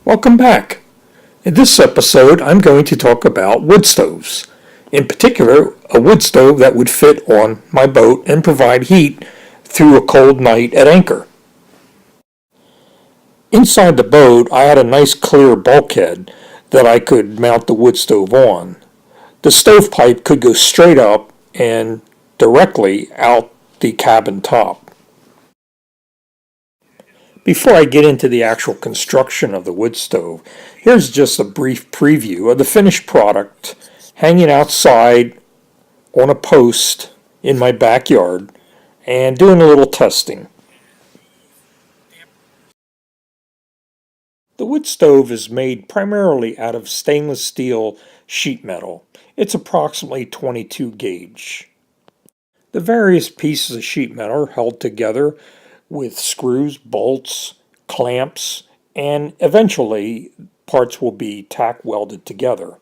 Welcome back. In this episode, I'm going to talk about wood stoves. In particular, a wood stove that would fit on my boat and provide heat through a cold night at anchor. Inside the boat, I had a nice clear bulkhead that I could mount the wood stove on. The stovepipe could go straight up and directly out the cabin top. Before I get into the actual construction of the wood stove, here's just a brief preview of the finished product hanging outside on a post in my backyard and doing a little testing. The wood stove is made primarily out of stainless steel sheet metal. It's approximately 22 gauge. The various pieces of sheet metal are held together with screws, bolts, clamps, and eventually parts will be tack welded together.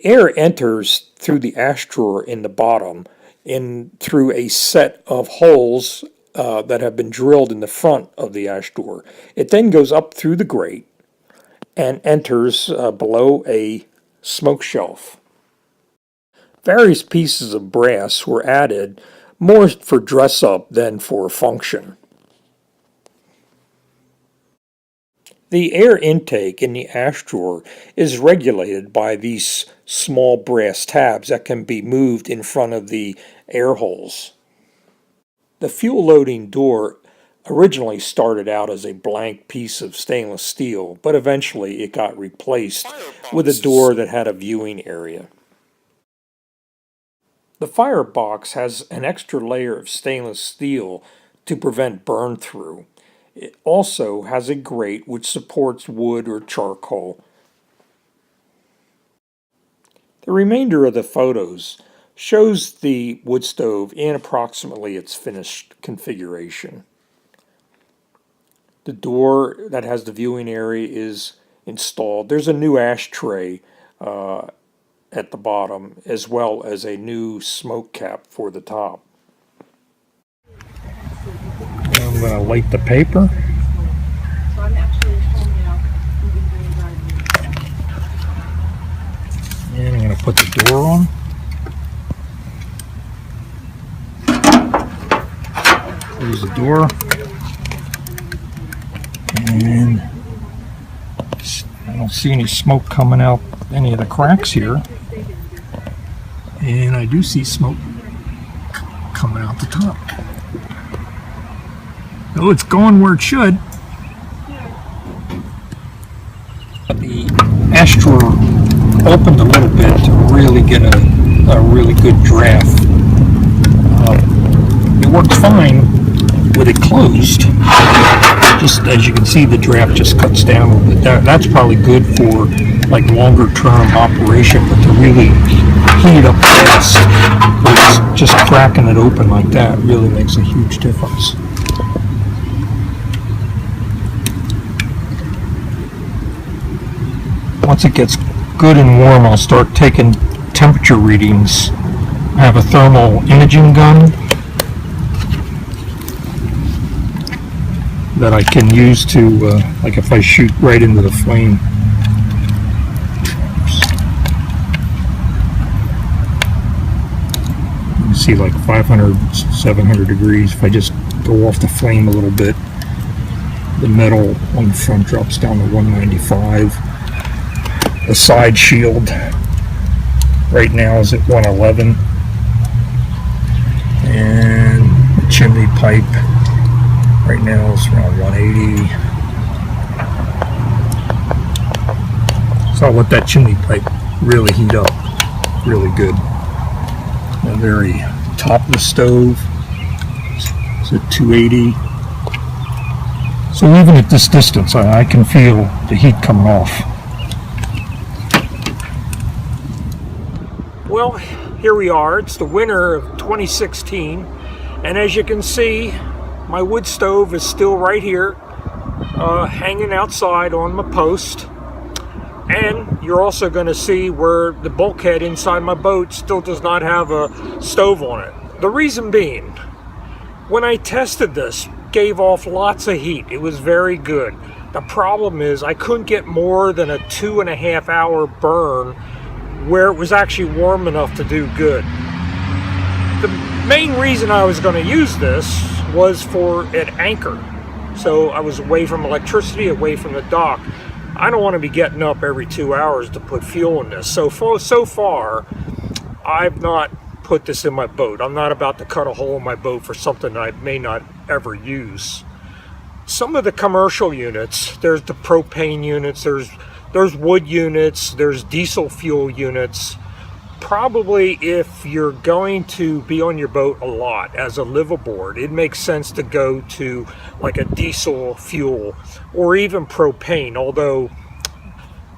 Air enters through the ash drawer in the bottom and through a set of holes that have been drilled in the front of the ash drawer. It then goes up through the grate and enters below a smoke shelf. Various pieces of brass were added more for dress up than for function. The air intake in the ash drawer is regulated by these small brass tabs that can be moved in front of the air holes. The fuel loading door originally started out as a blank piece of stainless steel, but eventually it got replaced with a door that had a viewing area. The firebox has an extra layer of stainless steel to prevent burn through. It also has a grate which supports wood or charcoal. The remainder of the photos shows the wood stove in approximately its finished configuration. The door that has the viewing area is installed. There's a new ashtray at the bottom, as well as a new smoke cap for the top. I'm going to light the paper. And I'm going to put the door on. There's the door. And I don't see any smoke coming out any of the cracks here. And I do see smoke coming out the top. Oh, it's going where it should. The ash drawer opened a little bit to really get a really good draft. It worked fine with it closed. Just as you can see, the draft just cuts down a little bit. That's probably good for like longer term operation, but to really heat it up fast, it's just cracking it open like that really makes a huge difference. Once it gets good and warm, I'll start taking temperature readings. I have a thermal imaging gun that I can use to, like if I shoot right into the flame. You can see like 500, 700 degrees. If I just go off the flame a little bit, the metal on the front drops down to 195. The side shield right now is at 111. And the chimney pipe right now is around 180. So I'll let that chimney pipe really heat up really good. The very top of the stove is at 280. So even at this distance, I can feel the heat coming off. Well, here we are. It's the winter of 2016, and as you can see, my wood stove is still right here, hanging outside on my post. And you're also going to see where the bulkhead inside my boat still does not have a stove on it. The reason being, when I tested this, gave off lots of heat. It was very good. The problem is I couldn't get more than a 2.5 hour burn where it was actually warm enough to do good. The main reason I was going to use this was for an anchor. So I was away from electricity, away from the dock. I don't want to be getting up every 2 hours to put fuel in this. So far, I've not put this in my boat. I'm not about to cut a hole in my boat for something that I may not ever use. Some of the commercial units, there's the propane units, there's wood units, there's diesel fuel units. Probably if you're going to be on your boat a lot as a liveaboard, it makes sense to go to like a diesel fuel or even propane, although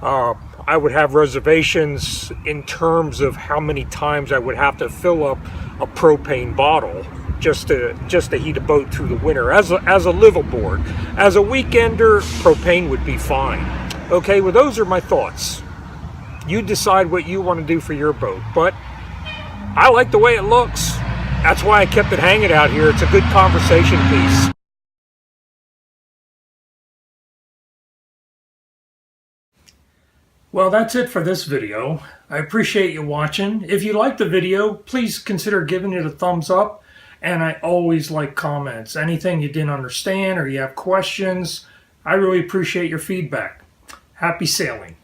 I would have reservations in terms of how many times I would have to fill up a propane bottle just to heat a boat through the winter. As a liveaboard, as a weekender, propane would be fine. Okay, well, those are my thoughts. You decide what you want to do for your boat, but I like the way it looks. That's why I kept it hanging out here. It's a good conversation piece. Well, that's it for this video. I appreciate you watching. If you liked the video, please consider giving it a thumbs up. And I always like comments. Anything you didn't understand or you have questions, I really appreciate your feedback. Happy sailing.